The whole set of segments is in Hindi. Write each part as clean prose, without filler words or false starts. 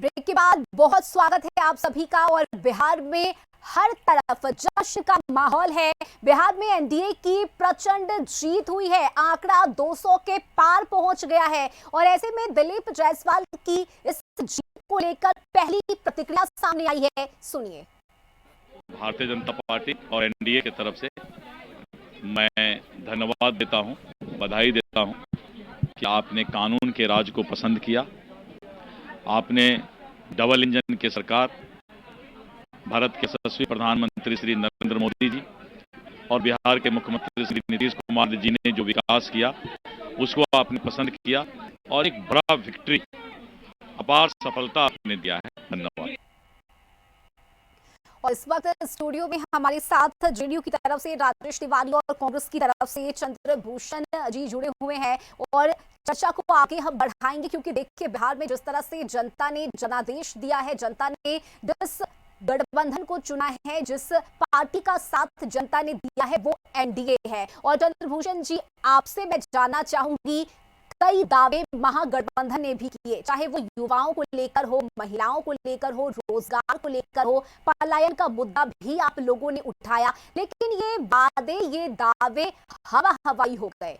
ब्रेक के बाद बहुत स्वागत है आप सभी का। और बिहार में हर तरफ जश्न का माहौल है। बिहार में एनडीए की प्रचंड जीत हुई है, आंकड़ा 200 के पार पहुंच गया है। और ऐसे में दिलीप जायसवाल की इस जीत को लेकर पहली प्रतिक्रिया सामने आई है, सुनिए। भारतीय जनता पार्टी और एनडीए की तरफ से मैं धन्यवाद देता हूं, बधाई देता हूं कि आपने कानून के राज को पसंद किया। आपने डबल इंजन की सरकार, भारत के यशस्वी प्रधानमंत्री श्री नरेंद्र मोदी जी और बिहार के मुख्यमंत्री श्री नीतीश कुमार जी ने जो विकास किया उसको आपने पसंद किया और एक बड़ा विक्ट्री, अपार सफलता आपने दिया है। धन्यवाद। और इस वक्त स्टूडियो में हमारे साथ जेडीयू की तरफ से राजेश तिवारी और कांग्रेस की तरफ से चंद्रभूषण जी जुड़े हुए हैं। और चर्चा को आगे हम बढ़ाएंगे, क्योंकि देखिए बिहार में जिस तरह से जनता ने जनादेश दिया है, जनता ने जिस गठबंधन को चुना है, जिस पार्टी का साथ जनता ने दिया है, वो एनडीए है। और चंद्रभूषण जी, आपसे मैं जानना चाहूंगी, कई दावे महागठबंधन ने भी किए, चाहे वो युवाओं को लेकर हो, महिलाओं को लेकर हो, रोजगार को लेकर हो, पलायन का मुद्दा भी आप लोगों ने उठाया, लेकिन ये वादे, ये दावे हवा हवाई हो गए।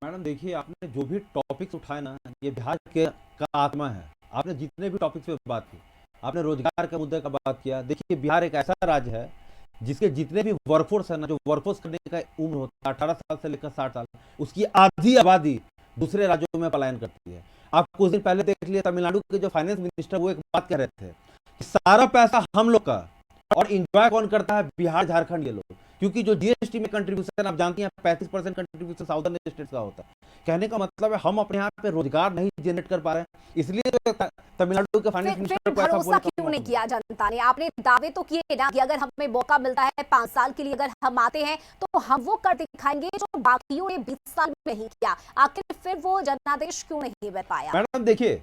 मैडम देखिए, आपने जो भी टॉपिक्स उठाए ना, ये बिहार के का आत्मा है। आपने जितने भी टॉपिक्स पे बात की, आपने रोजगार के मुद्दे का बात किया। देखिए बिहार एक ऐसा राज्य है जिसके जितने भी वर्कफोर्स है ना, जो वर्कफोर्स करने का उम्र होता है 18 साल से लेकर 60 साल, उसकी आधी आबादी दूसरे राज्यों में पलायन करती है। आप कुछ दिन पहले देख लिए, तमिलनाडु के जो फाइनेंस मिनिस्टर वो एक बात कह रहे थे कि सारा पैसा हम लोग का, और इंजॉय कौन करता है? बिहार झारखंड ये लोग, क्योंकि जो जीएसटी में कंट्रीब्यूशन आप जानती हैं 35% कंट्रीब्यूशन साउदर्न स्टेट्स का होता है। कहने का मतलब है हम अपने यहाँ पे रोजगार नहीं जनरेट कर पा रहे हैं, इसलिए तो तमिलनाडु के फाइनेंस मिनिस्टर को ऐसा भरोसा क्यों नहीं किया जनता ने? आपने दावे तो किए ना कि अगर हमें मौका मिलता है 5 साल के लिए, अगर हम आते हैं तो हम वो कर दिखाएंगे जो बाकियों ने 20 साल में नहीं किया। आखिर फिर वो जनादेश क्यों नहीं बन पाया? मैडम देखिए,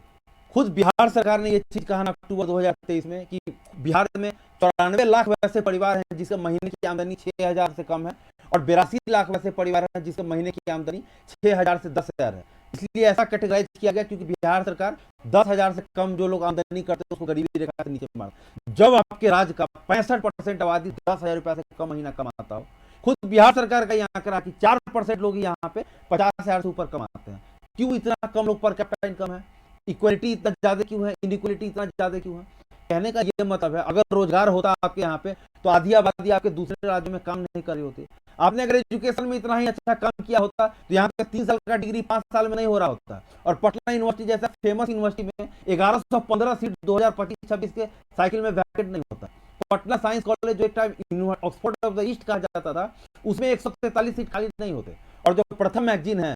खुद बिहार सरकार ने ये चीज कहा ना अक्टूबर 2023 में कि बिहार में 94 लाख वैसे परिवार हैं जिसके महीने की आमदनी 6,000 से कम है, और 82 लाख वैसे परिवार हैं जिसके महीने की आमदनी 6,000 से 10,000 है। इसलिए ऐसा कैटेगराइज किया गया क्योंकि बिहार सरकार 10,000 से कम जो लोग आमदनी करते हैं उसको गरीबी रेखा से नीचे मार। जब आपके राज्य का 65% आबादी 10,000 रुपया से कम महीना कमाता हो, खुद बिहार सरकार का यहाँ आंकड़ा कि 4% लोग यहाँ पे 50,000 से ऊपर कमाते हैं। क्यों इतना कम लोग पर कैपिटा इनकम है? इक्वलिटी इतना ज्यादा क्यों है? इनइक्वलिटी इतना ज्यादा क्यों है? कहने का ये मतलब है, अगर रोजगार होता आपके यहाँ पे तो आधी आबादी आपके दूसरे राज्यों में काम नहीं कर रही होती। आपने अगर एजुकेशन में इतना ही अच्छा काम किया होता तो यहाँ पे 3 साल का डिग्री 5 साल में नहीं हो रहा होता। और पटना यूनिवर्सिटी जैसा फेमस यूनिवर्सिटी में 1115 सीट 2025-26 के साइकिल में वैकेंट नहीं होता। पटना साइंस कॉलेज जो एक time Oxford of the east कहा जाता था, उसमें 143 सीट खाली नहीं होते। और जो प्रथम मैगजीन है,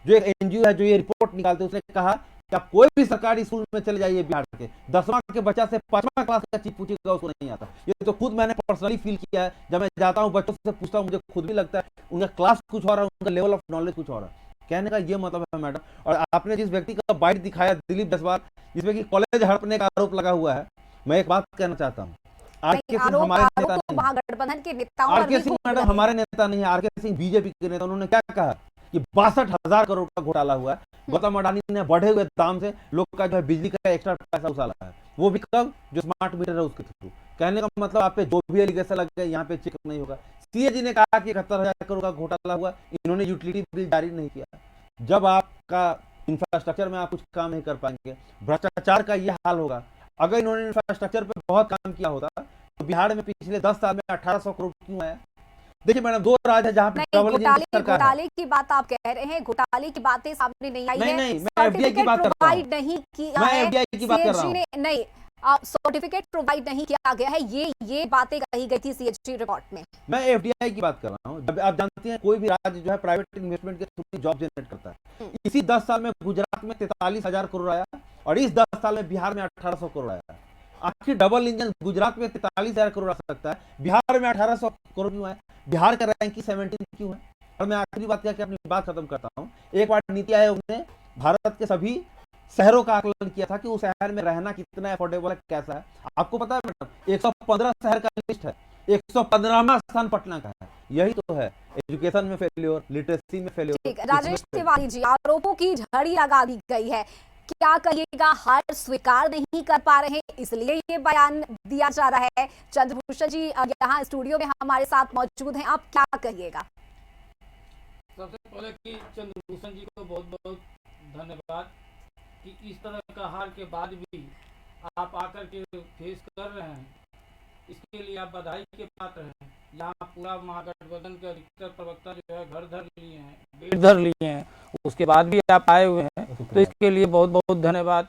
जो एक एनजीओ है जो ये रिपोर्ट निकालते, उसने कहा कि आप कोई भी सरकारी स्कूल में चले जाइए बिहार के 10वां के बच्चा से 5वां क्लास का चीज पूछिएगा उसको नहीं आता। ये तो खुद मैंने पर्सनली फील किया है। जब मैं जाता हूँ बच्चों से पूछता हूँ, मुझे खुद भी लगता है उनका क्लास कुछ हो रहा है, उनका लेवल ऑफ नॉलेज कुछ हो रहा है। कहने का ये मतलब है मैडम। और आपने जिस व्यक्ति का बाइट दिखाया दिलीप जायसवाल, जिसमें कि कॉलेज हड़पने का आरोप लगा हुआ है, मैं एक बात कहना चाहता हूँ, आरके सिंह हमारे नेता नहीं, महागठबंधन के नेताओं आरके सिंह मैडम हमारे नेता नहीं है। आरके सिंह बीजेपी के नेता। उन्होंने क्या कहा कि 62,000 करोड़ का घोटाला हुआ है। गौतम अडानी ने बढ़े हुए दाम से लोग का जो है बिजली का एक्स्ट्रा पैसा उछाला है, वो भी कब? जो स्मार्ट मीटर है उसके थ्रू। कहने का मतलब आप पे जो भी एलिगेशन लग गए यहाँ पे चेक नहीं होगा। सीए जी ने कहा कि 71,000 करोड़ का घोटाला हुआ, इन्होंने यूटिलिटी बिल जारी नहीं किया। जब आपका इंफ्रास्ट्रक्चर में आप कुछ काम नहीं कर पाएंगे, भ्रष्टाचार का ये हाल होगा। अगर इन्होंने इंफ्रास्ट्रक्चर पर बहुत काम किया होता तो बिहार में पिछले 10 साल में 1,800 करोड़ क्यों आया? देखिए मैडम, 2 राज्य है जहां पे घोटाले की बात आप कह रहे हैं, घोटाले की बातें सामने नहीं आई है। नहीं, मैं एफडीआई की बात कर रहा हूं। नहीं किया मैं एफडीआई की बात कर रहा हूं। नहीं, सर्टिफिकेट प्रोवाइड नहीं किया गया है, ये बातें कही गई थी सीएजी रिपोर्ट में। मैं एफडीआई की बात कर रहा हूं। जब आप जानते हैं कोई भी राज्य जो है प्राइवेट इन्वेस्टमेंट के थ्रू जॉब जनरेट करता है। इसी 10 साल में गुजरात में 43,000 करोड़ आया, और इस 10 साल में बिहार में 1,800 करोड़ आया। आखिर डबल इंजन गुजरात में 43,000 करोड़ आ सकता है, बिहार में 1,800 करोड़ क्यों है? बिहार का रैंकिंग 17 क्यों है? और मैं आखिरी बात क्या अपनी बात खत्म करता हूँ। एक बार नीति आयोग ने भारत के सभी शहरों का आकलन किया था कि उस शहर में रहना कितना अफोर्डेबल है, कैसा है। आपको पता है मैडम, 115 शहर का लिस्ट है, 115वां स्थान पटना का है। यही तो है एजुकेशन में फेल्योर, लिटरेसी में फेल्योर। राजेश तिवारी जी, आरोपों की झड़ी लगा दी गई है क्या कहिएगा, हार स्वीकार नहीं कर पा रहे हैं इसलिए ये बयान दिया जा रहा है। चंद्रभूषण जी यहाँ स्टूडियो में हमारे साथ मौजूद हैं, आप क्या कहिएगा? सबसे पहले कि चंद्रभूषण जी को बहुत बहुत धन्यवाद कि इस तरह का हार के बाद भी आप आकर के फेस कर रहे हैं, इसके लिए आप बधाई के पात्र हैं। यहाँ पूरा महागठबंधन के अधिकतर प्रवक्ता जो है घर धर लिए हैं, बेट धर लिए हैं, उसके बाद भी आप आए हुए हैं, तो इसके लिए बहुत बहुत धन्यवाद।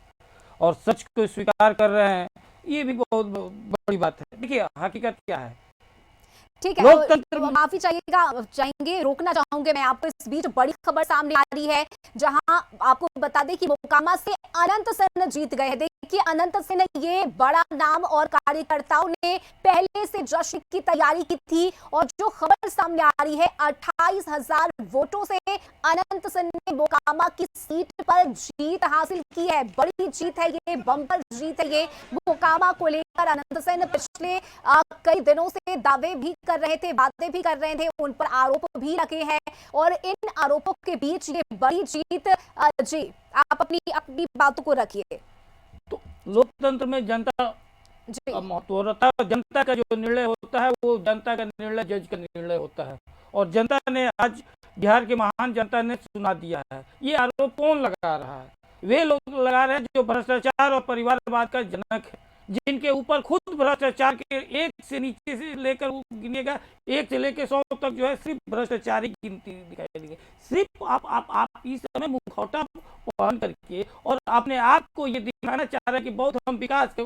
और सच को स्वीकार कर रहे हैं, ये भी बहुत बड़ी बात है। देखिए हकीकत क्या है, ठीक है, लोकतंत्र माफी चाहेंगे, रोकना चाहूंगे मैं आपको। इस बीच बड़ी खबर सामने आ रही है, जहां आपको बता दें कि मोकामा से अनंत सेन जीत गए हैं। देखिए अनंत सेन, ये बड़ा नाम और कार्यकर्ताओं ने पहले से जश्न की तैयारी की थी और जो खबर सामने आ रही है 28,000 वोटों से अनंत सेन ने मोकामा की सीट पर जीत हासिल की है। बड़ी जीत है ये, बम्पर जीत है ये। मोकामा को लेकर अनंत सेन पिछले कई दिनों से दावे भी कर रहे थे, बातें भी कर रहे थे, उन पर आरोप भी लगे हैं और इन आरोपों के बीच ये बड़ी जीत। जी आप अपनी बातों को रखिए। तो लोकतंत्र में जनता का महत्व होता है। जनता का जो निर्णय होता है वो जनता का निर्णय जज का निर्णय होता है, और जनता ने आज बिहार के महान जनता ने सुना दिया है। ये आरोप कौन लगा रहा है? वे लोग लगा रहे हैं जो भ्रष्टाचार और परिवारवाद का जनक है, जिनके ऊपर खुद भ्रष्टाचार के एक से नीचे से लेकर गिनेगा 1 से लेकर 100 तक जो है सिर्फ भ्रष्टाचारी गिनती दिखाई देगी। सिर्फ आप इस समय मुखौटा पहन करके और अपने आप को ये दिखाना चाह रहे हैं कि बहुत हम विकास के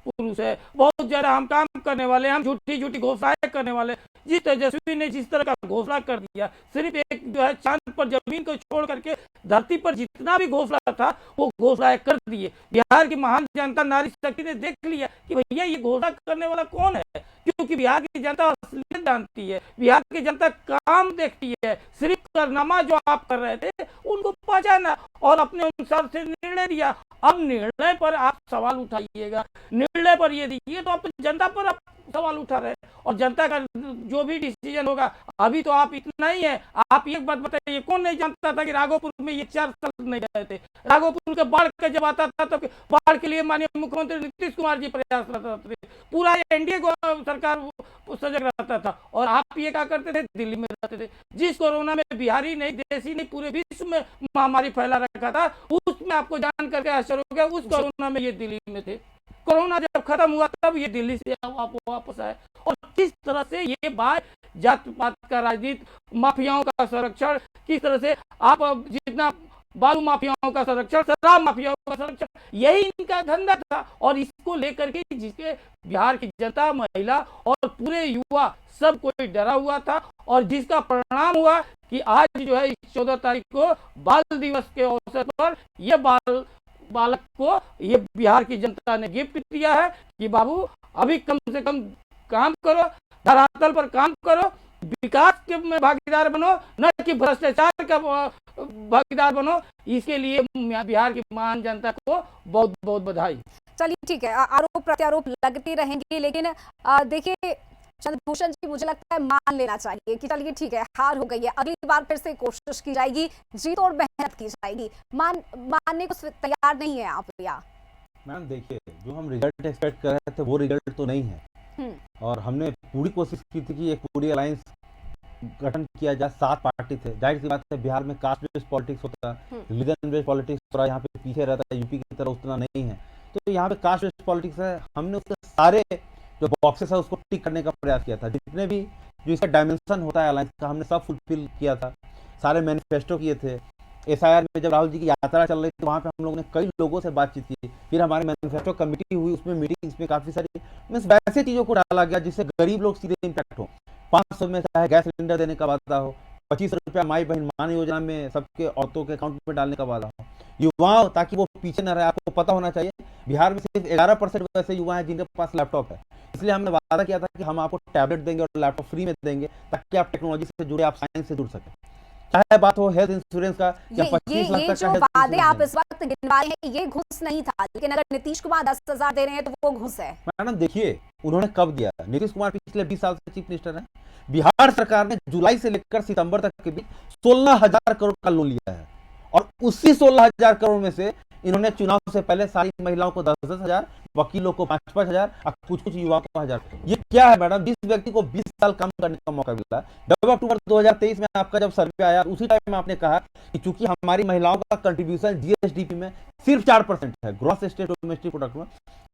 पुरुष है, बहुत ज्यादा हम काम करने वाले, हम झूठी घोषणाएं करने वाले। जिस तेजस्वी ने जिस तरह का घोषणा कर दिया, सिर्फ एक जो है चांद पर जमीन को छोड़ करके धरती पर जितना भी घोषणा था वो घोषणाएं कर दिए। बिहार की महान जनता नारी शक्ति ने देख लिया कि भैया ये घोषणा करने वाला कौन है, क्योंकि बिहार की जनता असलियत जानती है, बिहार की जनता काम देखती है। सिर्फ कारनामा जो आप कर रहे थे उनको पहचाना और अपने अनुसार से निर्णय दिया। अब निर्णय पर आप सवाल उठाइएगा, निर्णय पर ये दीजिए तो आप जनता पर आप सवाल उठा रहे हैं, और जनता का जो भी डिसीजन होगा। अभी तो आप इतना ही है। आप एक बात बताइए, कौन नहीं जानता था कि राघोपुर में ये 4 साल नहीं गए थे? राघोपुर के बाढ़ का जब आता था तो बाढ़ के लिए माननीय मुख्यमंत्री नीतीश कुमार जी प्रयास करते थे, पूरा एनडीए को सरकार सजग रहता था, और आप ये क्या करते थे? दिल्ली में रहते थे। जिस कोरोना में बिहारी नहीं, देशी नहीं, पूरे विश्व में महामारी फैला रखा था, उसमें आपको जान करके आश्चर्य हो गया। उस कोरोना में ये दिल्ली में थे, कोरोना जब खत्म हुआ तब ये दिल्ली से आप वापस आए। और किस तरह से ये बात जात पात का राजनीति, माफियाओं का संरक्षण, किस तरह से आप जितना बालू माफियाओं का संरक्षण, शराब माफियाओं का संरक्षण, यही इनका धंधा था। और इसको लेकर के जिसके बिहार की जनता, महिला और पूरे युवा सब कोई डरा हुआ था, और जिसका परिणाम हुआ कि आज जो है 14 तारीख को बाल दिवस के अवसर पर ये बालक को ये बिहार की जनता ने गिफ्ट दिया है कि बाबू अभी कम से कम काम करो, धरातल पर काम करो, विकास के में भागीदार बनो, न कि भ्रष्टाचार का भागीदार बनो। इसके लिए बिहार की महान जनता को बहुत बहुत बधाई। चलिए ठीक है, आरोप प्रत्यारोप लगते रहेंगे, लेकिन देखिए चंद्रभूषण जी, मुझे लगता है मान लेना चाहिए कि चलिए ठीक है, हार हो गई है, अगली बार फिर से कोशिश की जाएगी, जीत और मेहनत की जाएगी। मानने को तैयार नहीं है आप? या मैम देखिए, जो हम रिजल्ट एक्सपेक्ट कर रहे थे वो रिजल्ट तो नहीं है, और हमने पूरी कोशिश की थी कि एक पूरी अलायंस गठन किया जाए। 7 पार्टी थे, जाहिर सी बात है बिहार में कास्ट बेस्ड पॉलिटिक्स होता है, रिलीजन बेस्ड पॉलिटिक्स थोड़ा यहाँ पे पीछे रहता है, यूपी की तरह उतना नहीं है, तो यहाँ पे कास्ट बेस्ड पॉलिटिक्स है। हमने उसके सारे जो बॉक्सेस है उसको टिक करने का प्रयास किया था, जितने भी जो इसका डायमेंशन होता है अलायंस का, हमने सब फुलफिल किया था, सारे मैनिफेस्टो किए थे। SIR में जब राहुल जी की यात्रा चल रही थी वहाँ पे हम लोगों ने कई लोगों से बातचीत की, फिर हमारे मैनिफेस्टो कमेटी हुई, उसमें मीटिंग्स में काफ़ी सारी मीन्स वैसे चीज़ों को डाला गया जिससे गरीब लोग सीधे इम्पैक्ट हो। 500 में चाहे गैस सिलेंडर देने का वादा हो, 25 रुपया माई बहन मान योजना में सबके औरतों के अकाउंट में डालने का वादा हो, युवाओं ताकि वो पीछे न रहे। आपको पता होना चाहिए बिहार में सिर्फ 11% वैसे युवा हैं जिनके पास लैपटॉप है, इसलिए हमने वादा किया था कि हम आपको टैबलेट देंगे और लैपटॉप फ्री में देंगे ताकि आप टेक्नोलॉजी से जुड़े, आप साइंस से जुड़ सकें। चाहे बात हो हेल्थ इंश्योरेंस का या 25 लाख ये तक जो वादे आप इस वक्त गिनवा रहे हैं, ये घुस नहीं था, लेकिन अगर नीतीश कुमार 10,000 दे रहे हैं तो वो घुस है। मैडम देखिए उन्होंने कब दिया? नीतीश कुमार पिछले 20 साल से चीफ मिनिस्टर है। बिहार सरकार ने जुलाई से लेकर सितंबर तक के बीच 16,000 करोड़ का लोन लिया है, और उसी 16,000 करोड़ में से इन्होंने चुनाव से पहले सारी महिलाओं को 10-10 हजार, वकीलों को 5-5 हजार और कुछ युवाओं को 1000। ये क्या है मैडम? जिस व्यक्ति को 20 साल काम करने का मौका मिला, जब अक्टूबर 2023 में आपका जब सर्वे आया, उसी टाइम में आपने कहा कि चूंकि हमारी महिलाओं का कंट्रीब्यूशन जीएसडीपी में सिर्फ 4% है, ग्रॉस स्टेट डोमेस्टिक प्रोडक्ट में,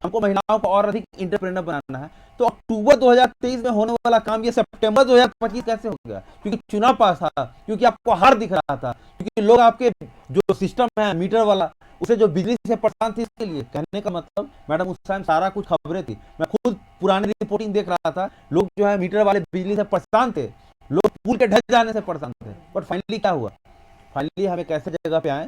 हमको महिलाओं को और अधिक इंटरप्रेन्योर बनाना है। तो अक्टूबर 2023 में होने वाला काम ये सितंबर 2025 कैसे हो गया? क्योंकि चुनाव पास था, क्योंकि आपको हार दिख रहा था, क्योंकि लोग आपके जो सिस्टम है मीटर वाला, उसे जो बिजली से परेशान थी। इसके लिए कहने का मतलब मैडम, उस टाइम सारा कुछ खबरें थी, मैं खुद पुरानी रिपोर्टिंग देख रहा था, लोग जो है मीटर वाले बिजली से परेशान थे, लोग पुल के ढह जाने से परेशान थे। बट फाइनली क्या हुआ? फाइनली हम एक ऐसे जगह पे आए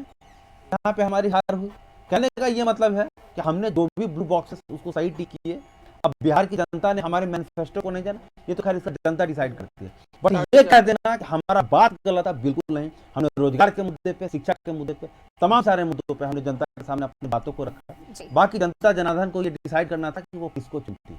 जहाँ पे हमारी हार हुई। कहने का ये मतलब है कि हमने जो भी ब्लू बॉक्सेस उसको सही टिक किए। अब बिहार की जनता ने हमारे मैनिफेस्टो को नहीं जाना, ये तो खैर इसका जनता डिसाइड करती है। बट ये कह देना कि हमारा बात गलत है, बिल्कुल नहीं। हमने रोजगार के मुद्दे पे, शिक्षा के मुद्दे पे, तमाम सारे मुद्दों पे हमने जनता के सामने अपनी बातों को रखा। बाकी जनता जनार्दन को ये डिसाइड करना था कि वो किसको चुनती।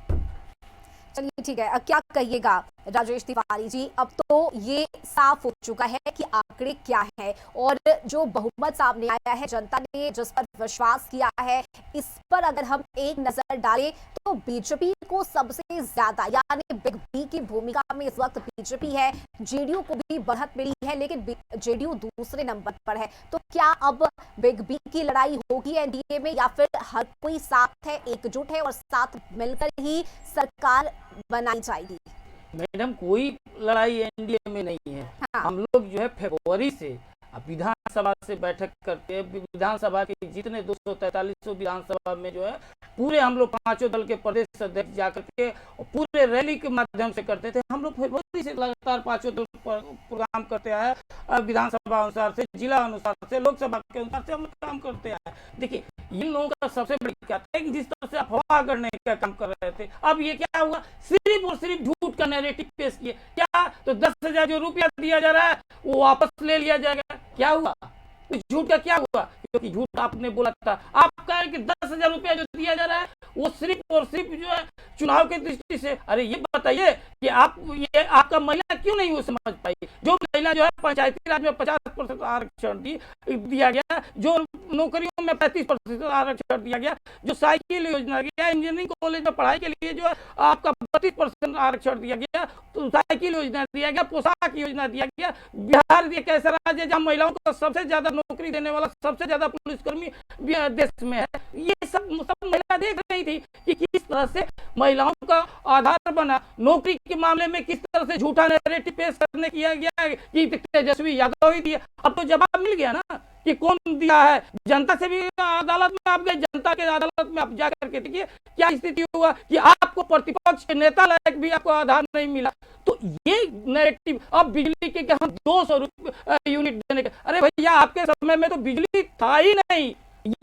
चलिए ठीक है, क्या कहिएगा राजेश तिवारी जी? अब तो ये साफ हो चुका है कि आंकड़े क्या है और जो बहुमत सामने आया है, जनता ने जिस पर विश्वास किया है, इस पर अगर हम एक नजर डालें तो बीजेपी को सबसे ज्यादा, यानी बिग बी की भूमिका में इस वक्त बीजेपी है। जेडीयू को भी बढ़त मिली है, लेकिन जेडीयू दूसरे नंबर पर है। तो क्या अब बिग बी की लड़ाई होगी एनडीए में, या फिर हर कोई साथ है, एकजुट है और साथ मिलकर ही सरकार बनाई जाएगी? मैडम, कोई लड़ाई एनडीए में नहीं है। हाँ। हम लोग जो है फरवरी से विधानसभा से बैठक करते हैं, विधानसभा के जितने 243 विधानसभा में जो है पूरे हम लोग पांचों दल के प्रदेश अध्यक्ष जाकर के पूरे रैली के माध्यम से करते थे। हम लोग फरवरी से लगातार पांचों दल प्रोग्राम करते आए, विधानसभा अनुसार से, जिला अनुसार से, लोकसभा के अनुसार से हम लोग काम करते आए। देखिए, इन लोगों का सबसे बड़ी क्या था कि जिस तरह से अफवाह करने का काम कर रहे थे, अब ये क्या हुआ? सिर्फ और सिर्फ झूठ का नैरेटिव पेश किए। क्या? तो 10,000 जो रुपया दिया जा रहा है वो वापस ले लिया जाएगा। क्या हुआ? तो झूठ का क्या हुआ? क्योंकि झूठ आपने बोला था। आप कह रहे कि 10,000 रुपया जो दिया जा रहा है वो सिर्फ और सिर्फ जो है चुनाव की दृष्टि से। अरे ये बताइए कि आप ये आपका महिला क्यों नहीं वो समझ पाई? जो महिला जो है पंचायती राज में 50% आरक्षण दिया गया, जो नौकरियों में 35% आरक्षण दिया गया, जो साइकिल योजना दिया, इंजीनियरिंग कॉलेज में पढ़ाई के लिए जो है आपका 32% आरक्षण दिया गया, तो साइकिल योजना दिया गया, पोशाक योजना दिया गया। बिहार एक ऐसा राज्य है जहाँ महिलाओं को सबसे ज्यादा नौकरी देने वाला, सबसे ज्यादा पुलिसकर्मी देश में है। ये सब महिला देख रही थी कि किस तरह से महिलाओं का आधार बना। नौकरी के मामले में किस तरह से झूठा नैरेटिव पेश करने किया गया कि तेजस्वी यादव ही दिया। अब तो जवाब मिल गया ना कि कौन दिया है। जनता से भी अदालत में आप गए, जनता के अदालत में आप जाकर के देखिए क्या स्थिति हुआ कि आपको प्रतिपक्ष के नेता लायक भी आपको आधार नहीं मिला। तो ये नैरेटिव, अब बिजली के हम 200 यूनिट देने के, अरे भैया आपके समय में तो बिजली था ही नहीं।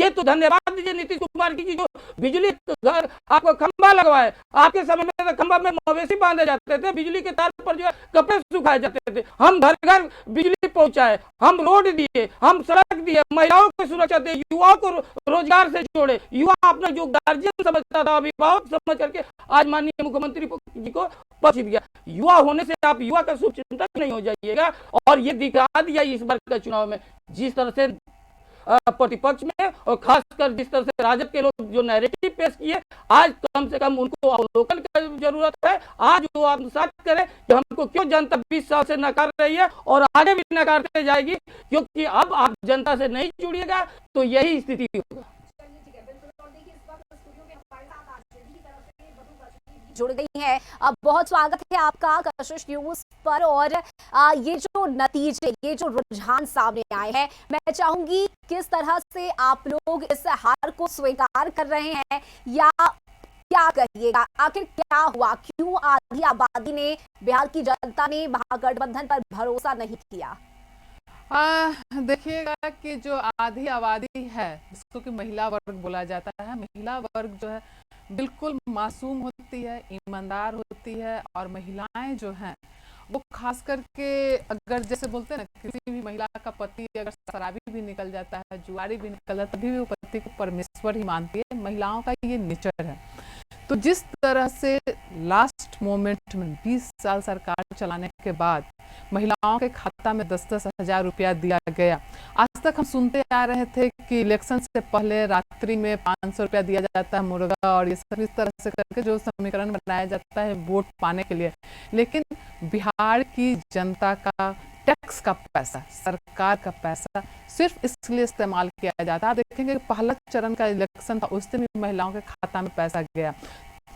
ये तो धन्यवाद दीजिए नीतीश कुमार की, जो बिजली घर आपको खंभा लगवाए। आपके समय में तो खंभा में मवेशी बांधे जाते थे, बिजली के तार पर जो है कपड़े सुखाए जाते थे। हम घर घर बिजली पहुंचाए, हम रोड दिए, हम सड़क दिए, महिलाओं को सुरक्षा दिए, युवाओं को रोजगार से जोड़े। युवा अपना जो गार्जियन समझता था, अभिभावक समझ करके आज माननीय मुख्यमंत्री जी को पहुंच गया। युवा होने से आप युवा का शुभ चिंतक नहीं हो जाइएगा। और ये दिखा दिया इस बार का चुनाव में, जिस तरह से प्रतिपक्ष में और खासकर जिस तरह से राजद के लोग जो नैरेटिव पेश किए, आज कम से कम उनको अवलोकन की जरूरत है। आज वो आत्मसात करें कि हमको क्यों जनता 20 साल से नकार रही है और आगे भी नकारते जाएगी, क्योंकि अब आप जनता से नहीं जुड़िएगा तो यही स्थिति होगा। जुड़ गई है। अब बहुत स्वागत है आपका कशिश न्यूज पर। और ये जो नतीजे, ये जो रुझान सामने आए हैं, मैं चाहूंगी किस तरह से आप लोग इस हार को स्वीकार कर रहे हैं, या क्या कहिएगा? आखिर क्या हुआ? क्यों आधी आबादी ने, बिहार की जनता ने महागठबंधन पर भरोसा नहीं किया? देखिएगा कि जो आधी आबादी है, जिसको कि महिला वर्ग बोला जाता है, महिला वर्ग जो है बिल्कुल मासूम होती है, ईमानदार होती है। और महिलाएं जो हैं वो खास करके, अगर जैसे बोलते हैं ना, किसी भी महिला का पति अगर शराबी भी निकल जाता है, जुआरी भी निकल जाता है, तभी भी वो पति को परमेश्वर ही मानती है। महिलाओं का ये नेचर है। तो जिस तरह से लास्ट मोमेंट में 20 साल सरकार चलाने के बाद महिलाओं के खाता में 10-10 हजार रुपया दिया गया। आज तक हम सुनते आ रहे थे कि इलेक्शन से पहले रात्रि में 500 रुपया दिया जाता है मुर्गा और ये सब इस तरह से करके जो समीकरण बनाया जाता है वोट पाने के लिए। लेकिन बिहार की जनता का टैक्स का पैसा, सरकार का पैसा सिर्फ इसलिए इस्तेमाल किया जाता है। आप देखेंगे पहला चरण का इलेक्शन था, उस दिन भी महिलाओं के खाता में पैसा गया,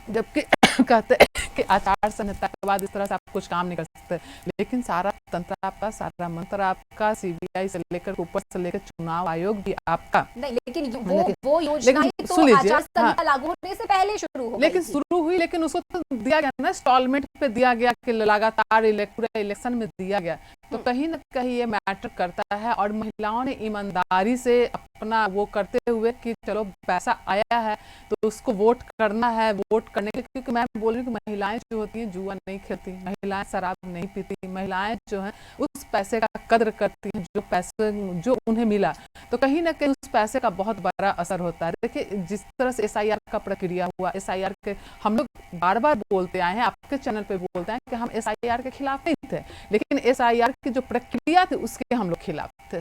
जबकि कहते हैं कि आचार संहिता के बाद इस तरह से आप कुछ काम नहीं कर सकते। लेकिन सारा तंत्र आपका, सारा मंत्र आपका, सीबीआई से लेकर ऊपर से लेकर चुनाव आयोग भी आपका। नहीं, लेकिन वो योजनाएं तो आचार संहिता लागू होने से पहले शुरू हो गई लेकिन शुरू हुई, लेकिन उसको तो दिया गया ना, इंस्टॉलमेंट पे दिया गया कि लगातार पूरे इलेक्शन में दिया गया। तो कहीं ना कहीं ये मैटर करता है। और महिलाओं ने ईमानदारी से अपना वो करते हुए कि चलो पैसा आया है तो उसको वोट करना है, वोट करने के लिए। क्योंकि मैं बोल रही हूँ कि महिलाएं जो होती हैं जुआ नहीं खेलती, महिलाएं शराब नहीं पीती, महिलाएं जो हैं उस पैसे का कद्र करती हैं जो पैसे जो उन्हें मिला। तो कहीं ना कहीं उस पैसे का बहुत बड़ा असर होता है। देखिए जिस तरह से SIR का प्रक्रिया हुआ, SIR के हम लोग बार बार बोलते आए हैं, आपके चैनल पे बोलते हैं कि हम SIR के खिलाफ नहीं थे, लेकिन SIR की जो प्रक्रिया थी उसके हम लोग खिलाफ थे।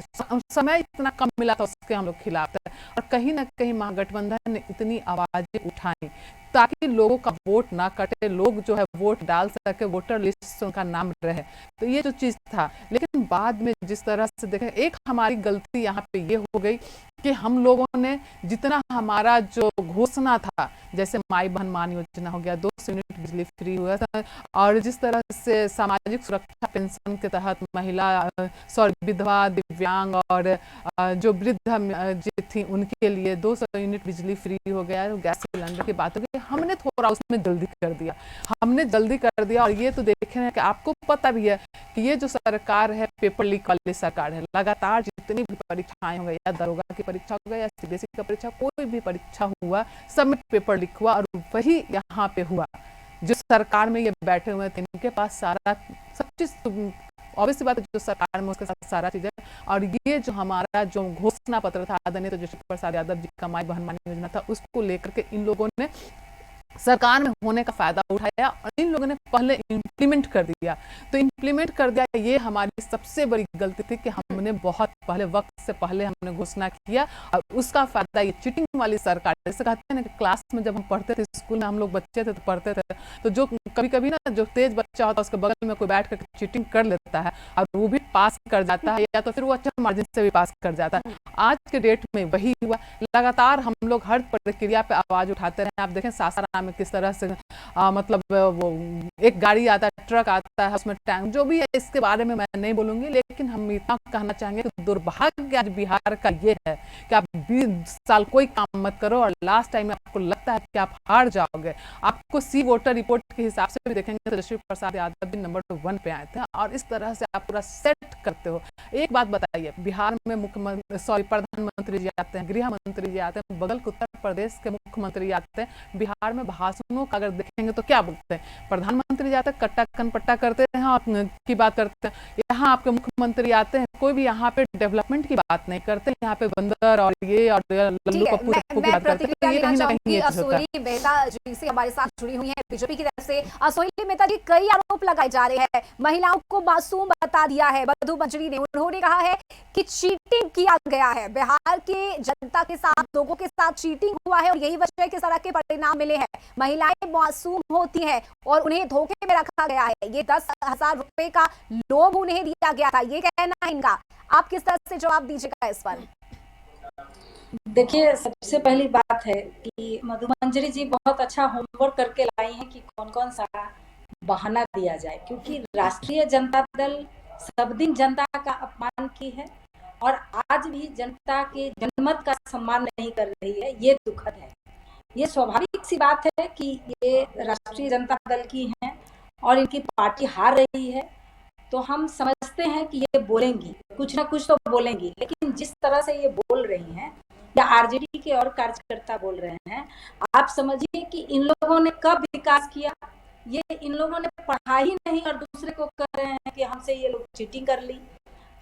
समय इतना कम मिला था उसके हम लोग खिलाफ थे। और कहीं ना कहीं महागठबंधन ने इतनी आवाजें उठाई ताकि लोगों का वोट ना कटे, लोग जो है वोट डाल सके, वोटर लिस्ट से उनका नाम रहे। तो ये जो चीज था, लेकिन बाद में जिस तरह से देखें, एक हमारी गलती यहाँ पे ये हो गई कि हम लोगों ने जितना हमारा जो घोषणा था, जैसे माई बहन मान योजना हो गया, 200 यूनिट बिजली फ्री हुआ था, और जिस तरह से सामाजिक सुरक्षा पेंशन के तहत महिला विधवा, दिव्यांग और जो वृद्ध जी थी उनके लिए 200 यूनिट बिजली फ्री हो गया, गैस सिलेंडर की बात हो गई, हमने थोड़ा उसमें जल्दी कर दिया। और ये तो देखे हैं कि आपको पता भी है कि ये जो सरकार है पेपर लीक वाली सरकार है। लगातार जितनी भी परीक्षाएं हो गई, या दरोगा की परीक्षा हो गई या CBSE का परीक्षा, कोई भी परीक्षा हुआ, सब में पेपर लीक हुआ। और वही यहाँ पे हुआ, जो सरकार में ये बैठे हुए थे इनके पास सारा सब चीज ऑब्वियस बात है, जो सरकार में उसके साथ सारा चीज है। और ये जो हमारा जो घोषणा पत्र था आदरणीय तेजस्वी प्रसाद यादव जी का माई बहन मान योजना था, उसको लेकर के इन लोगों ने सरकार में होने का फायदा उठाया और इन लोगों ने पहले इम्प्लीमेंट कर दिया। तो इम्प्लीमेंट कर दिया, ये हमारी सबसे बड़ी गलती थी कि हमने बहुत पहले, वक्त से पहले हमने घोषणा किया और उसका फायदा ये चीटिंग वाली सरकार, जैसे कहते हैं ना कि क्लास में जब हम पढ़ते थे, स्कूल में हम लोग बच्चे थे तो पढ़ते थे, तो जो कभी कभी ना जो तेज बच्चा होता है उसके बगल में कोई बैठ कर चीटिंग कर लेता है और वो भी पास कर जाता है, या तो फिर वो अच्छा मार्जिन से भी पास कर जाता है। आज के डेट में वही हुआ। लगातार हम लोग हर प्रक्रिया पे आवाज उठाते रहे। आप देखें सासाराम में किस तरह से मतलब वो एक गाड़ी आता है, ट्रक आता है, उसमें टैंक, जो भी है इसके बारे में मैं नहीं बोलूंगी, लेकिन हम इतना कहना चाहेंगे कि दुर्भाग्य आज बिहार का ये है कि आप 20 साल कोई काम मत करो और लास्ट टाइम में आपको लगता है कि आप हार जाओगे। आपको सी वोटर रिपोर्ट के हिसाब से भी देखेंगे तेजस्वी प्रसाद यादव भी नंबर 1 पे आए थे और इस तरह से आप पूरा सेट करते हो। एक बात बताइए, बिहार में प्रधानमंत्री जी आते हैं, गृह मंत्री जी आते हैं, बगल के उत्तर प्रदेश के मुख्यमंत्री आते हैं, बिहार में भाषणों का अगर देखेंगे तो क्या बोलते हैं, प्रधानमंत्री जाते हैं कट्टा कनपट्टा करते हैं और की बात करते हैं। यहाँ आपके मुख्यमंत्री आते हैं, कोई भी यहाँ पे डेवलपमेंट की बात नहीं करते, यहाँ पे बंदर और ये और लल्लू पप्पू की बात करते हैं। ये कहीं ना कहीं सोहिली मेहता जी से हमारे साथ जुड़ी हुई है बीजेपी की तरफ से। सोहिली मेहता जी, कई आरोप लगाए जा रहे हैं, महिलाओं को मासूम बता दिया है मधु मंजरी ने। उन्होंने कहा है कि चीटिंग किया गया है, बिहार के जनता के साथ, लोगों के साथ चीटिंग हुआ है और यही वजह है कि इस तरह के परिणाम मिले हैं। महिलाएं मासूम होती हैं और उन्हें धोखे में रखा गया है। ये 10,000 रुपए का लोभ उन्हें दिया गया था, ये कहना है इनका। आप किस तरह से जवाब दीजिएगा इस पर? देखिए, सबसे पहली बात है कि मधु मंजरी जी बहुत अच्छा होमवर्क करके लाई हैं कि कौन कौन सा बहाना दिया जाए, क्योंकि राष्ट्रीय जनता दल सब दिन जनता का अपमान की है और आज भी जनता के जनमत का सम्मान नहीं कर रही है। ये दुखद है। ये स्वाभाविक सी बात है कि ये राष्ट्रीय जनता दल की हैं और इनकी पार्टी हार रही है, तो हम समझते हैं कि ये बोलेंगी, कुछ ना कुछ तो बोलेंगी। लेकिन जिस तरह से ये बोल रही हैं या आरजेडी के और कार्यकर्ता बोल रहे हैं, आप समझिए कि इन लोगों ने कब विकास किया। ये इन लोगों ने पढ़ा ही नहीं और दूसरे को कह रहे हैं कि हमसे ये लोग चीटिंग कर ली।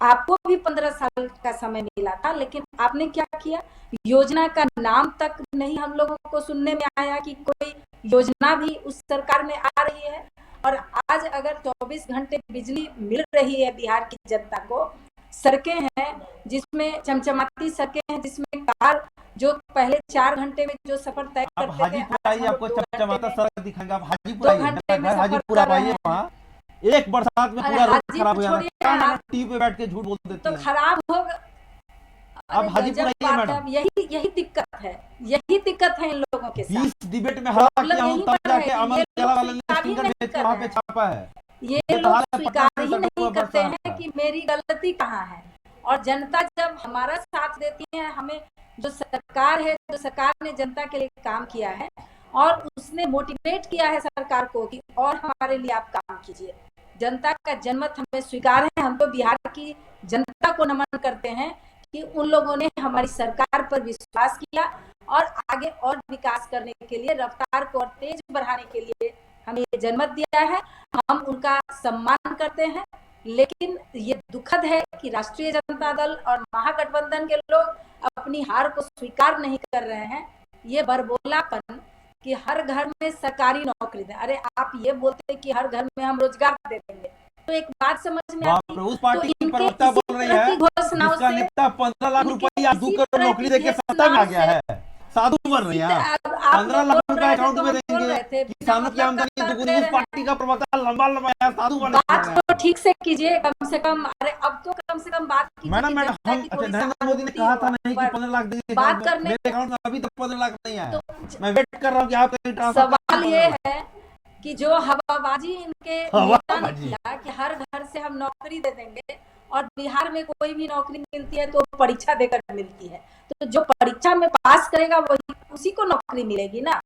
आपको भी 15 साल का समय मिला था, लेकिन आपने क्या किया? योजना का नाम तक नहीं हम लोगों को सुनने में आया कि कोई योजना भी उस सरकार में आ रही है। और आज अगर 24 घंटे बिजली मिल रही है बिहार की जनता को, सड़कें हैं जिसमें चमचमाती सड़कें हैं, जिसमें कार जो पहले 4 घंटे में जो सफर तय आप करते थे, हाजीपुर आज आइए, हम आपको लोग 2 चमचमाता घंटे में सड़क दिखाएंगे। आप हाजीपुर 2 आइए, घंटे में घर सफर हाजीपुर कर आप रहे आइए, हैं। वहाँ एक बरसात में अरे पूरा रोड हाजीपुर खराब हो जाना। छोड़िए, क्या नाम आप टीवी पे बैठ के झूठ बोल देती तो हैं। खराब होगा। आप अरे हाजीपुर गजब आइए बात है। मैडम। अब यही दिक्कत है, यही दिक्कत है इन लोगों के साथ। 20 डिबेट में हरा प्रॉब्लम किया हूँ, यहीं तब पर है जाके कि अमर ये उजाला लोग वाले ने स्वीकार ही स्टिकर नहीं भेज के कर वहाँ रहे पे हैं। छापा है। ये ये लोग कहा है स्वीकार पटना ही में नहीं सड़कों करते पर हैं कि मेरी गलती कहाँ है। और जनता जब हमारा साथ देती है, हमें जो सरकार है, जो सरकार ने जनता के लिए काम किया है और उसने मोटिवेट किया है सरकार को कि और हमारे लिए आप काम कीजिए। जनता का जनमत हमें स्वीकार है। हम तो बिहार की जनता को नमन करते हैं कि उन लोगों ने हमारी सरकार पर विश्वास किया और आगे और विकास करने के लिए, रफ्तार को और तेज बढ़ाने के लिए हमें ये जनमत दिया है। हम उनका सम्मान करते हैं। लेकिन ये दुखद है कि राष्ट्रीय जनता दल और महागठबंधन के लोग अपनी हार को स्वीकार नहीं कर रहे हैं। ये बरबोलापन कि हर घर में सरकारी नौकरी दें। अरे आप ये बोलते हैं कि हर घर में हम रोजगार दे देंगे, तो एक बात समझ में बाप आती रे, उस तो पार्टी की इनके प्रवक्ता इसी बोल रही तरह है की घोषणाओं जिसका से, नेता 15 लाख इनके रुपया 2 इसी करोड़ तरह नौकरी की देके सत्ता में आ घोषणाओं गया से है। साधु बन रही हैं आप। अब आप 15 लोग लाख बोल रुपया रहे थे अकाउंट तो में हम बोल देंगे, रहे थे, बिना किसानों की मतलब आमदनी का दुगुनी। दे उस रहे पार्टी हैं। का प्रवक्ता लंबा लंबा साधु बन बात रहे हैं। तो ठीक से कीजिए कम से कम। अरे अब तो कम से कम बात कीजिए मैडम कि मैडम जनता हम की अच्छा, थोड़ी नरेंद्र मोदी ने सहानुभूति कहा हो था आप नहीं कि पर। 15 लाख देंगे बात अकाउंट में। करने मेरे अकाउंट में अभी तक 15 लाख नहीं आया। तो मैं वेट कर रहा हूँ कि आप कहीं ट्रांसफर सवाल करें ये 15 लाख। है कि जो हवाबाजी इनके नेता ने हवाबाजी। किया कि हर घर से हम नौकरी दे देंगे, और बिहार में कोई भी नौकरी मिलती है तो परीक्षा देकर मिलती है, तो जो परीक्षा में पास करेगा वही उसी को नौकरी मिलेगी ना।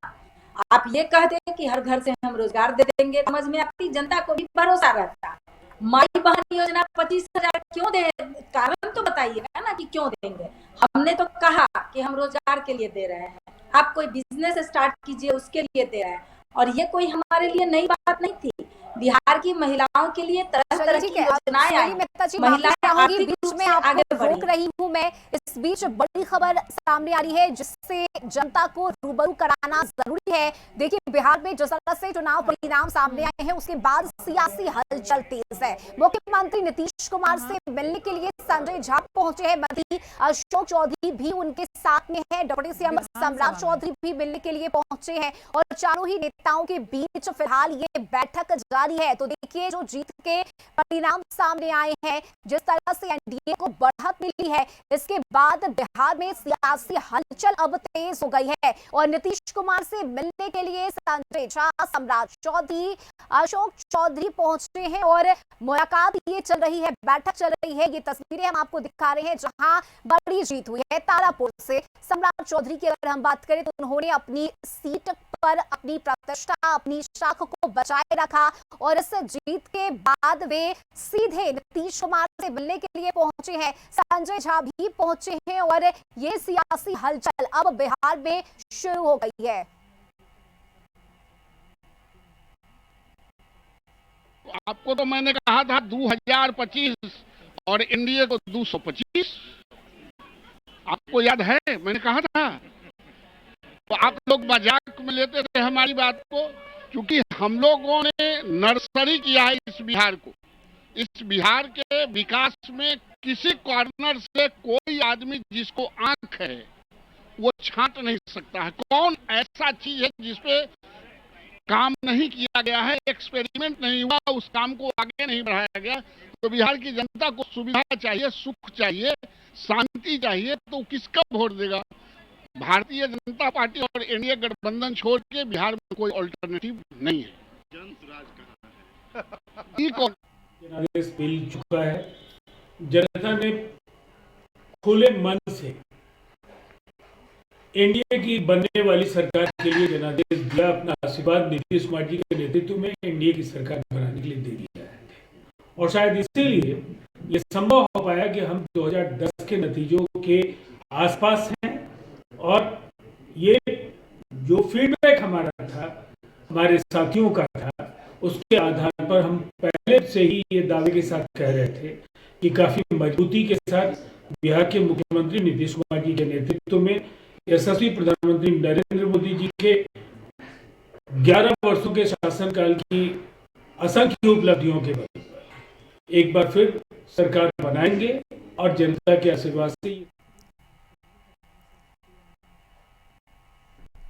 आप ये कह दें कि हर घर से हम रोजगार दे देंगे, समझ में आती, जनता को भी भरोसा रहता। माई बहन योजना 25,000 क्यों दे, कारण तो बताइएगा ना कि क्यों देंगे। हमने तो कहा कि हम रोजगार के लिए दे रहे हैं, आप कोई बिजनेस स्टार्ट कीजिए उसके लिए दे रहे हैं। और ये कोई हमारे लिए नई बात नहीं थी। बिहार की महिलाओं के लिए तरह चलिए तरह ठीक की है। योजनाएं आई। सोनी मेहता जी, माफी महिलाएं चाहूंगी आर्थिक बीच रूप में से आपको आगे रोक बढ़ी। रही हूं मैं। इस बीच बड़ी खबर सामने आ रही है जिससे जनता को रूबरू कराना जरूरी है। देखिए, बिहार में जिस तरह से चुनाव परिणाम सामने आए हैं उसके बाद सियासी हलचल तेज है। मुख्यमंत्री नीतीश कुमार से मिलने के लिए संजय झा पहुंचे हैं, मंत्री अशोक चौधरी भी उनके साथ में है, डिप्टी सीएम सम्राट चौधरी भी मिलने के लिए पहुंचे हैं और चारों ही नेताओं के बीच फिलहाल ये बैठक जारी है। तो देखिए, जो जीत के परिणाम सामने आए हैं, जिस तरह से एनडीए को बढ़त मिली है, इसके बाद बिहार में सियासी हलचल अब तेज हो गई है और नीतीश कुमार से मिलने के लिए संजय झा, सम्राट चौधरी, अशोक चौधरी पहुंचे हैं और मुलाकात ये चल रही है, बैठक चल रही है। ये तस्वीरें हम आपको दिखा रहे हैं जहां बड़ी जीत हुई है तारापुर से। सम्राट चौधरी की अगर हम बात करें तो उन्होंने अपनी सीट पर अपनी प्रतिष्ठा, अपनी शाख को बचाए रखा और इस जीत के बाद वे सीधे नीतीश कुमार से मिलने के लिए पहुंचे हैं। संजय झा भी पहुंचे हैं और ये सियासी हलचल अब बिहार में शुरू हो गई है। आपको तो मैंने कहा था 2025 और एनडीए को 225, आपको याद है मैंने कहा था। तो आप लोग मजाक में लेते थे हमारी बात को, क्योंकि हम लोगों ने नर्सरी किया है इस बिहार को। इस बिहार के विकास में किसी कॉर्नर से कोई आदमी जिसको आंख है वो छांट नहीं सकता है। कौन ऐसा चीज है जिसपे काम नहीं किया गया है, एक्सपेरिमेंट नहीं हुआ, उस काम को आगे नहीं बढ़ाया गया। तो बिहार की जनता को सुविधा चाहिए, सुख चाहिए, शांति चाहिए, तो किसका वोट देगा? भारतीय जनता पार्टी और एनडीए गठबंधन छोड़ के बिहार में कोई अल्टरनेटिव नहीं है। जनादेश मिल चुका है। जनता ने खुले मन से एनडीए की बनने वाली सरकार के लिए जनादेश दिया, अपना आशीर्वाद नीतीश कुमार जी के नेतृत्व में एनडीए की सरकार बनाने के लिए दे दिया है। और शायद इसीलिए ये संभव हो पाया कि हम 2010 के नतीजों के आसपास हैं और ये जो फीडबैक हमारा था, हमारे साथियों का था, उसके आधार पर हम पहले से ही ये दावे के साथ कह रहे थे कि काफी मजबूती के साथ बिहार के मुख्यमंत्री नीतीश कुमार जी के नेतृत्व में यशस्वी प्रधानमंत्री नरेंद्र मोदी जी के 11 वर्षों के शासनकाल की असंख्य उपलब्धियों के बल पर एक बार फिर सरकार बनाएंगे और जनता के आशीर्वाद से।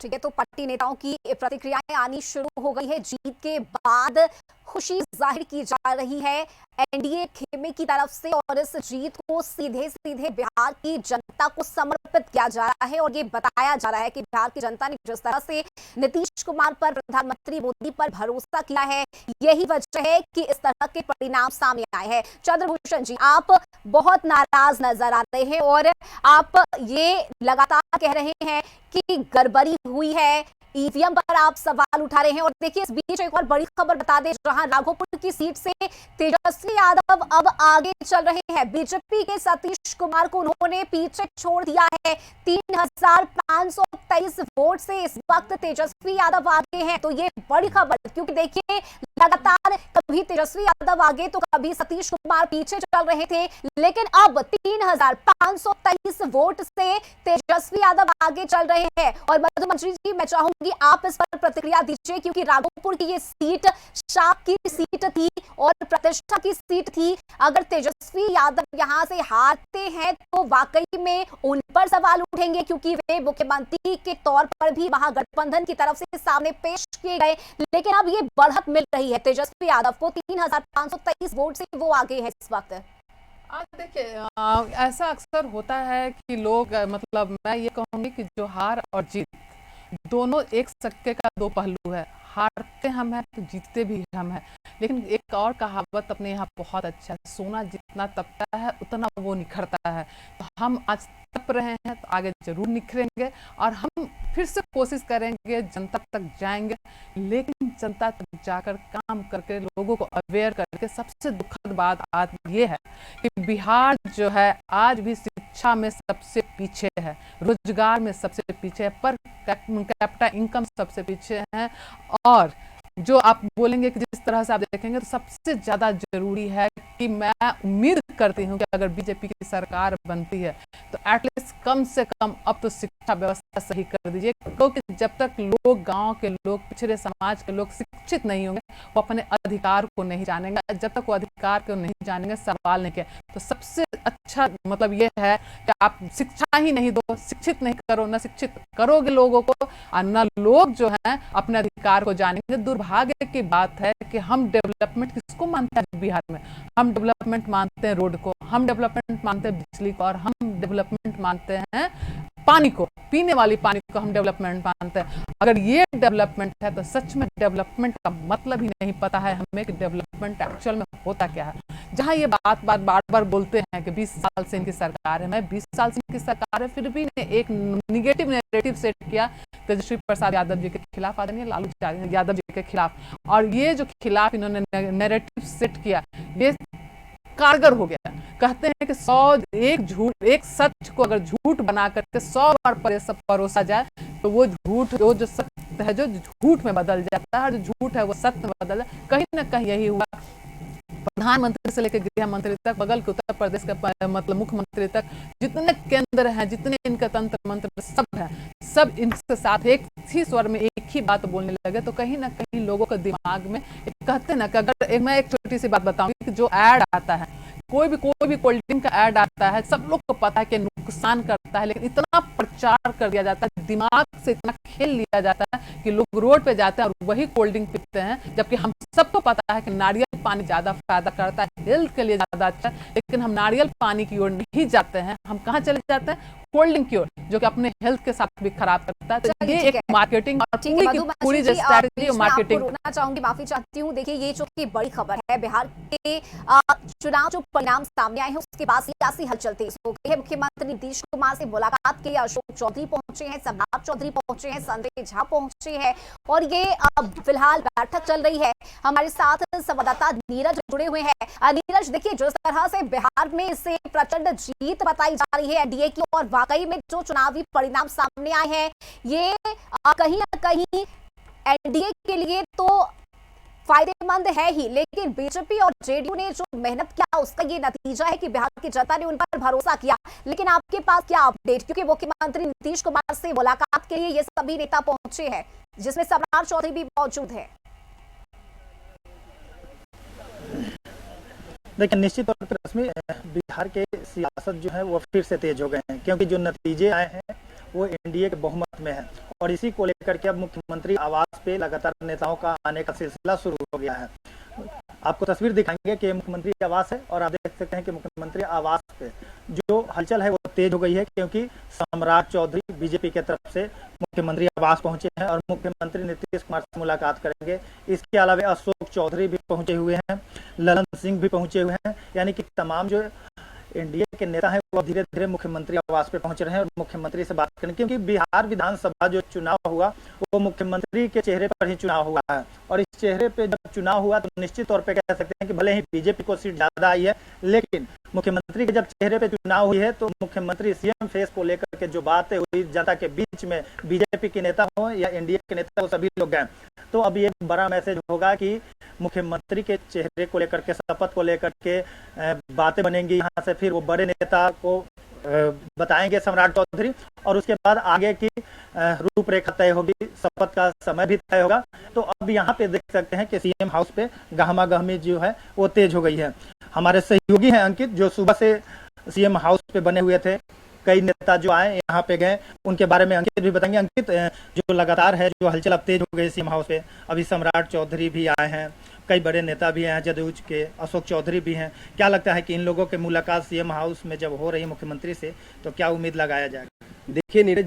ठीक है, तो पार्टी नेताओं की प्रतिक्रियाएं आनी शुरू हो गई है। जीत के बाद खुशी जाहिर की जा रही है एनडीए खेमे की तरफ से और इस जीत को सीधे सीधे बिहार की जनता को समर्पित किया जा रहा है और ये बताया जा रहा है कि बिहार की जनता ने जिस तरह से नीतीश कुमार पर, प्रधानमंत्री मोदी पर भरोसा किया है, यही वजह है कि इस तरह के परिणाम सामने आए हैं। चंद्रभूषण जी, आप बहुत नाराज नजर आ रहे हैं और आप ये लगातार कह रहे हैं कि गड़बड़ी हुई है, ईवीएम पर आप सवाल उठा रहे हैं। और देखिए, इस बीच एक और बड़ी खबर बता दें, जहां राघोपुर की सीट से तेजस्वी यादव अब आगे चल रहे हैं। बीजेपी के सतीश कुमार को उन्होंने पीछे छोड़ दिया है। 3523 वोट से इस वक्त तेजस्वी यादव आगे हैं। तो ये बड़ी खबर, क्योंकि देखिए लगातार कभी तेजस्वी यादव आगे तो कभी सतीश कुमार पीछे चल रहे थे, लेकिन अब 3523 वोट से तेजस्वी यादव आगे चल रहे हैं। और मधुमंत्री जी, मैं चाहूंगी आप इस पर प्रतिक्रिया दीजिए, क्योंकि राघोपुर की ये सीट शाप की सीट थी और प्रतिष्ठा की सीट थी। अगर तेजस्वी यादव यहां से हारते हैं तो वाकई में उन पर सवाल उठेंगे, क्योंकि वे मुख्यमंत्री के तौर पर भी महागठबंधन की तरफ से सामने पेश किए गए। लेकिन अब ये बढ़त मिल रही है तेजस्वी यादव को, 3523 वोट से वो आगे है इस वक्त। देखिए, ऐसा अक्सर होता है कि लोग, मतलब मैं ये कहूँगी कि जो हार और जीत दोनों एक सिक्के का दो पहलू है। हारते हम हैं तो जीतते भी हम हैं। लेकिन एक और कहावत अपने यहाँ बहुत अच्छा है, सोना जितना तपता है उतना वो निखरता है। तो हम आज तप रहे हैं तो आगे जरूर निखरेंगे और हम फिर से कोशिश करेंगे, जनता तक जाएंगे। लेकिन जनता तक जाकर काम करके, लोगों को अवेयर करके, सबसे दुखद बात आज ये है कि बिहार जो है आज भी शिक्षा में सबसे पीछे है, रोजगार में सबसे पीछे है, पर कैपिटा इनकम सबसे पीछे है। और जो आप बोलेंगे कि जिस तरह से आप देखेंगे, तो सबसे ज्यादा जरूरी है कि मैं उम्मीद करती हूँ कि अगर बीजेपी की सरकार बनती है तो एटलीस्ट कम से कम अब तो शिक्षा व्यवस्था सही कर दीजिए, क्योंकि जब तक लोग, गांव के लोग, पिछड़े समाज के लोग शिक्षित नहीं होंगे, वो अपने अधिकार को नहीं जानेंगे। जब तक वो अधिकार को नहीं जानेंगे, सवाल नहीं किया, तो सबसे अच्छा मतलब ये है कि आप शिक्षा ही नहीं दो, शिक्षित नहीं करो, न शिक्षित करोगे लोगों को और न लोग जो है अपने अधिकार को जानेंगे। दुर्भाग्य की बात है कि हम डेवलपमेंट किसको मानते हैं बिहार में? हम डेवलपमेंट मानते हैं रोड को, हम डेवलपमेंट मानते हैं बिजली को, और हम डेवलपमेंट मानते हैं पानी को, पीने वाली पानी को हम डेवलपमेंट मानते हैं। अगर ये डेवलपमेंट है तो सच में डेवलपमेंट का मतलब ही नहीं पता है हमें कि डेवलपमेंट एक्चुअल में होता क्या है। जहां ये बार बार बोलते हैं कि 20 साल से इनकी सरकार है, मैं 20 साल से इनकी सरकार है, फिर भी एक निगेटिव नैरेटिव सेट किया तेजस्वी प्रसाद यादव जी के खिलाफ, आदरणीय लालू यादव जी के खिलाफ। और ये जो खिलाफ इन्होंने नैरेटिव सेट किया, ये कारगर हो गया। कहते हैं कि एक सच को अगर झूठ बना करके 100 बार परोसा जाए तो वो झूठ, वो जो सत्य है जो झूठ में बदल जाता है, और जो झूठ है वो सत्य में बदल जाता है। कहीं ना कहीं यही हुआ। प्रधानमंत्री से लेकर गृह मंत्री तक, बगल के उत्तर प्रदेश के मतलब मुख्यमंत्री तक, जितने केंद्र हैं, जितने इनके तंत्र मंत्र सब हैं, सब इनके साथ एक ही स्वर में एक ही बात बोलने लगे। तो कहीं ना कहीं लोगों के दिमाग में कहते हैं ना कि अगर मैं एक छोटी सी बात बताऊंगी कि जो ऐड आता है, कोई भी कोल्ड ड्रिंक का ऐड आता है, सब लोग को पता है कि नुकसान करता है, लेकिन इतना प्रचार कर दिया जाता है, दिमाग से इतना खेल लिया जाता है कि लोग रोड पे जाते हैं और वही कोल्ड ड्रिंक पीते हैं। जबकि हम सबको पता है कि नारियल पानी ज्यादा फायदा करता है, हेल्थ के लिए ज्यादा अच्छा है, लेकिन हम नारियल पानी की ओर नहीं जाते हैं। हम कहाँ चले जाते हैं? कोल्ड ड्रिंक की ओर, जो कि अपने हेल्थ के साथ भी खराब करता है। तो ये एक मार्केटिंग और पूरी स्ट्रैटेजी मार्केटिंग। रोकना चाहूंगी, माफी चाहती हूँ। देखिए, ये जो की बड़ी खबर है, बिहार के चुनाव जो परिणाम सामने आए हैं उसके बाद सियासी हलचल तेज हो गई है। मुख्यमंत्री नीतीश कुमार से मुलाकात के लिए अशोक चौधरी पहुंचे हैं, सम्राट चौधरी पहुंचे हैं, संजय झा पहुंचे हैं, और ये फिलहाल बैठक चल रही है। हमारे साथ संवाददाता नीरज जुड़े हुए हैं। नीरज, देखिए, जिस तरह से बिहार में इसे प्रचंड जीत बताई जा रही है एनडीए की, और वाकई में जो चुनावी परिणाम सामने आए हैं, ये कहीं ना कहीं एनडीए के लिए तो फायदेमंद है ही, लेकिन बीजेपी और जेडीयू ने जो मेहनत किया उसका ये नतीजा है कि बिहार की जनता ने उन पर भरोसा किया। लेकिन आपके पास क्या अपडेट, क्योंकि मुख्यमंत्री नीतीश कुमार से मुलाकात के लिए ये सभी नेता पहुंचे हैं, जिसमें सम्राट चौधरी भी मौजूद है। देखिए, निश्चित तौर पर रश्मि, बिहार के सियासत जो है वो फिर से तेज हो गए हैं, क्योंकि जो नतीजे आए हैं वो एनडीए के बहुमत में है, और इसी को लेकर के अब मुख्यमंत्री आवास पे लगातार नेताओं का आने का सिलसिला शुरू हो गया है। आपको तस्वीर दिखाएंगे कि मुख्यमंत्री आवास है, और आप देख सकते हैं कि मुख्यमंत्री आवास पे जो हलचल है वो तेज हो गई है, क्योंकि सम्राट चौधरी बीजेपी की तरफ से मुख्यमंत्री आवास पहुंचे हैं और मुख्यमंत्री नीतीश कुमार से मुलाकात करेंगे। इसके अलावा अशोक चौधरी भी पहुंचे हुए हैं, ललन सिंह भी पहुंचे हुए हैं, यानी कि तमाम जो एनडीए के नेता हैं वो धीरे धीरे मुख्यमंत्री आवास पे पहुंच रहे हैं और मुख्यमंत्री से बात करें, क्योंकि बिहार विधानसभा जो चुनाव हुआ वो मुख्यमंत्री के चेहरे पर ही चुनाव हुआ है, और इस चेहरे पे जब चुनाव हुआ तो निश्चित तौर पे कह सकते हैं कि भले ही बीजेपी को सीट ज्यादा आई है, लेकिन मुख्यमंत्री के जब चेहरे पे चुनाव हुई है तो मुख्यमंत्री सीएम फेस को लेकर के जो बातें हुई जनता के बीच में, बीजेपी के नेता हो या एनडीए के नेता हो, सभी लोग गए। तो अब ये बड़ा मैसेज होगा कि मुख्यमंत्री के चेहरे को लेकर के, शपथ को लेकर के बातें बनेंगी, यहाँ से फिर वो बड़े नेता को बताएंगे सम्राट चौधरी, और उसके बाद आगे की रूपरेखा तय होगी, शपथ का समय भी तय होगा। तो अब यहाँ पे देख सकते हैं कि सीएम हाउस पे गहमा गहमी जो है वो तेज हो गई है। हमारे सहयोगी हैं अंकित, जो सुबह से सीएम हाउस पे बने हुए थे, कई नेता जो आए यहाँ पे गए, उनके बारे में अंकित भी बताएंगे। अंकित, जो लगातार है जो हलचल अब तेज हो गई सीएम हाउस पे, अभी सम्राट चौधरी भी आए हैं, कई बड़े नेता भी हैं, जदयू के अशोक चौधरी भी हैं, क्या लगता है कि इन लोगों की मुलाकात सीएम हाउस में जब हो रही है मुख्यमंत्री से, तो क्या उम्मीद लगाया जाएगा? देखिए नीरज,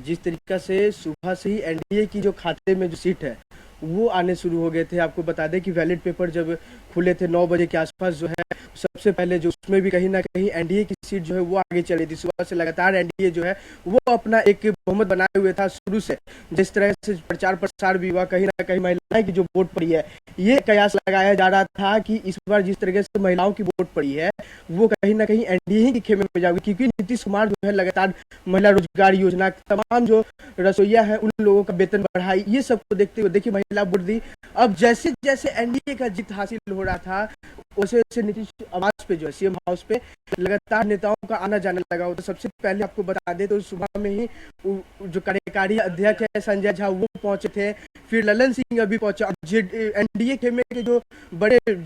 जिस तरीका से सुबह से ही एनडीए की जो खाते में जो सीट है वो आने शुरू हो गए थे। आपको बता दें कि बैलेट पेपर जब खुले थे 9 बजे के आसपास, जो है सबसे पहले जो उसमें भी कहीं ना कहीं एनडीए की सीट जो है वो आगे चली थी। सुबह से लगातार एनडीए जो है वो अपना एक बहुमत बनाए हुए था शुरू से। जिस तरह से प्रचार प्रसार भी हुआ, कहीं ना कहीं महिलाएं की जो वोट पड़ी है, ये कयास लगाया जा रहा था कि इस बार जिस तरीके से महिलाओं की वोट पड़ी है वो कहीं ना कहीं एनडीए के खेमे में जाएगी, क्योंकि नीतीश कुमार जो है लगातार महिला रोजगार योजना, तमाम जो रसोईया है उन लोगों का वेतन बढ़ाई, ये सब को देखते हुए देखिए महिला वोट दी। अब जैसे जैसे एनडीए का जीत हासिल हो रहा था, वैसे वैसे नीतीश आवास पे जो है सीएम हाउस पे लगातार नेताओं का आना जाने लगा। तो सबसे पहले आपको बता दें तो सुबह में ही जो कार्यकारी अध्यक्ष है संजय झा वो पहुंचे थे, फिर ललन सिंह अभी पहुंचे। एनडीए खेमे के जो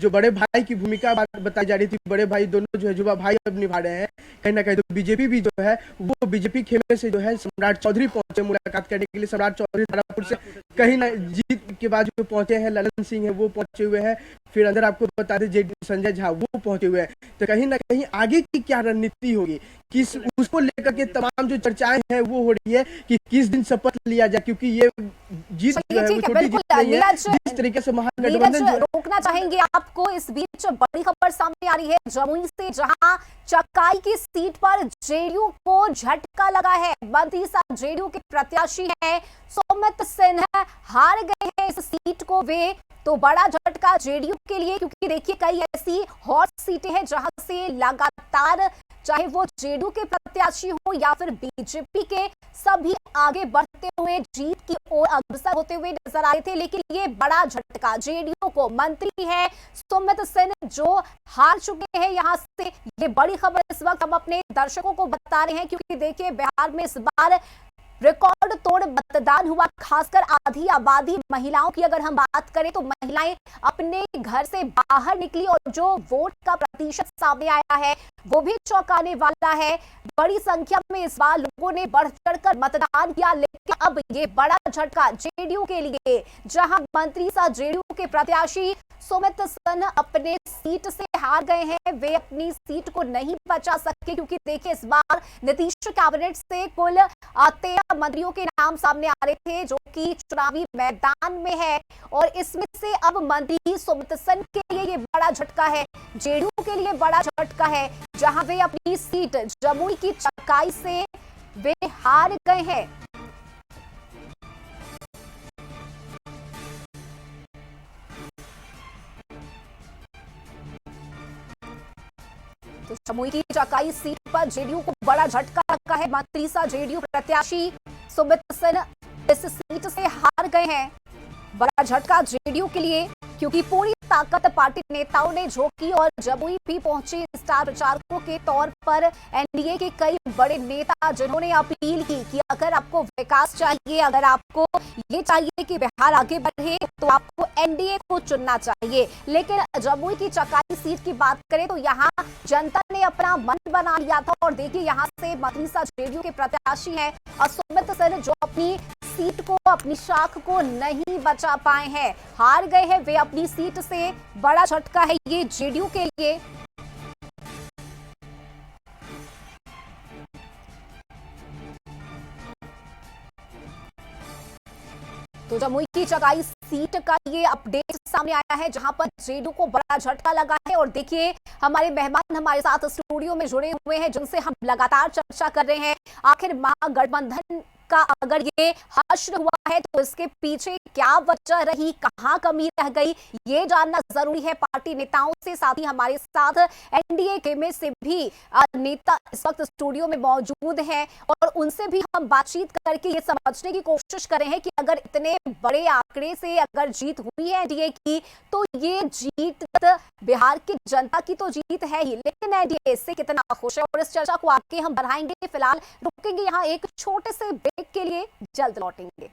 बड़े भाई की भूमिका बताई जा रही थी, बड़े भाई दोनों जो है जुबा भाई अब निभा रहे हैं कहीं ना कहीं। तो बीजेपी भी जो है वो बीजेपी खेमे से जो है सम्राट चौधरी पहुंचे मुलाकात करने के लिए। सम्राट चौधरी तारापुर से कहीं ना जीत के बाद जो पहुंचे हैं, ललन सिंह है वो पहुंचे हुए हैं, फिर अंदर आपको बता दें संजय झा वो पहुंचे हुए हैं। तो कहीं ना कहीं आगे की क्या रणनीति होगी, किस उसको लेकर के तमाम जो चर्चाएं हैं वो हो रही है कि किस दिन शपथ लिया जाए, क्योंकि ये जीत जो है वो छोटी जीत नहीं है। जिस तरीके से महागठबंधन रोकना चाहेंगे आपको, इस बीच बड़ी खबर सामने आ रही है जमुई से, जहां चकाई की सीट पर जेडीयू को झटका लगा है। मंत्री साहब जेडीयू के प्रत्याशी हैं सुमित सिन्हा हार गए हैं इस सीट को वे, तो बड़ा झटका जेडीयू के लिए, क्योंकि देखिए कई ऐसी हॉट सीटें हैं जहां से लगातार चाहे वो जेडीयू के प्रत्याशी हो या फिर बीजेपी के, सभी आगे बढ़ते हुए जीत की ओर अग्रसर होते हुए नजर आ रहे थे। लेकिन ये बड़ा झटका जेडीयू को, मंत्री है सुमित सिन्हा जो हार चुके हैं यहां से, ये बड़ी खबर इस वक्त हम अपने दर्शकों को बता रहे हैं, क्योंकि देखिए बिहार में इस बार रिकॉर्ड तोड़ मतदान हुआ। खासकर आधी आबादी महिलाओं की अगर हम बात करें तो महिलाएं अपने घर से बाहर निकली और जो वोट का प्रतिशत सामने आया है वो भी चौंकाने वाला है। बड़ी संख्या में इस बार लोगों ने बढ़ चढ़कर मतदान किया, लेकिन अब ये बड़ा झटका जेडीयू के लिए, जहां मंत्री सा जेडीयू के प्रत्याशी सुमित सिन्हा अपने सीट से हार गए हैं। वे अपनी सीट को नहीं बचा सके, क्योंकि देखिए इस बार नीतीश कैबिनेट से कुल 13 मंत्रियों के नाम सामने आ रहे थे जो कि चुनावी मैदान में है, और इसमें से अब मंत्री सुमित सिन्हा के लिए ये बड़ा झटका है, जेडीयू के लिए बड़ा झटका है, जहां वे अपनी सीट जमुई की चकाई से वे हार गए हैं। तो जमुई की चकाई सीट पर जेडीयू को बड़ा झटका लगा है। मंत्री सा जेडीयू प्रत्याशी सुमित सिन्हा इस सीट से हार गए हैं, बड़ा झटका जेडीयू के लिए। क्योंकि पूरी ताकत पार्टी नेताओं ने झोंकी और जमुई भी पहुंचे स्टार प्रचारकों के तौर पर एनडीए के कई बड़े नेता, जिन्होंने अपील की कि अगर आपको विकास चाहिए, अगर आपको ये चाहिए कि बिहार आगे बढ़े, तो आपको एनडीए को चुनना चाहिए। लेकिन जमुई की चकाई सीट की बात करें तो यहाँ जनता ने अपना मन बना लिया था और देखिए यहाँ से मकरीसा जेडीयू के प्रत्याशी हैं सुमित सिंह, जो अपनी सीट को, अपनी शाख को नहीं बचा पाए हैं, हार गए हैं वे अपनी सीट से। बड़ा झटका है ये जेडीयू के लिए। तो जमुई की चकाई सीट का ये अपडेट सामने आया है, जहां पर जेडीयू को बड़ा झटका लगा है। और देखिए हमारे मेहमान हमारे साथ स्टूडियो में जुड़े हुए हैं, जिनसे हम लगातार चर्चा कर रहे हैं। आखिर महागठबंधन का अगर ये हश्र हुआ है तो इसके पीछे क्या वजह रही, कहां कमी रह गई, ये जानना जरूरी है पार्टी नेताओं से। साथ ही हमारे साथ एनडीए के में से भी नेता इस वक्त स्टूडियो में मौजूद हैं और उनसे भी हम बातचीत करके ये समझने की कोशिश कर रहे हैं कि अगर इतने बड़े आंकड़े से अगर जीत हुई है एनडीए की, तो ये जीत बिहार की जनता की तो जीत है ही, लेकिन एनडीए इससे कितना खुश है। और इस चर्चा को आगे हम बढ़ाएंगे। फिलहाल रुकेंगे यहाँ एक छोटे से ब्रेक के लिए, जल्द लौटेंगे।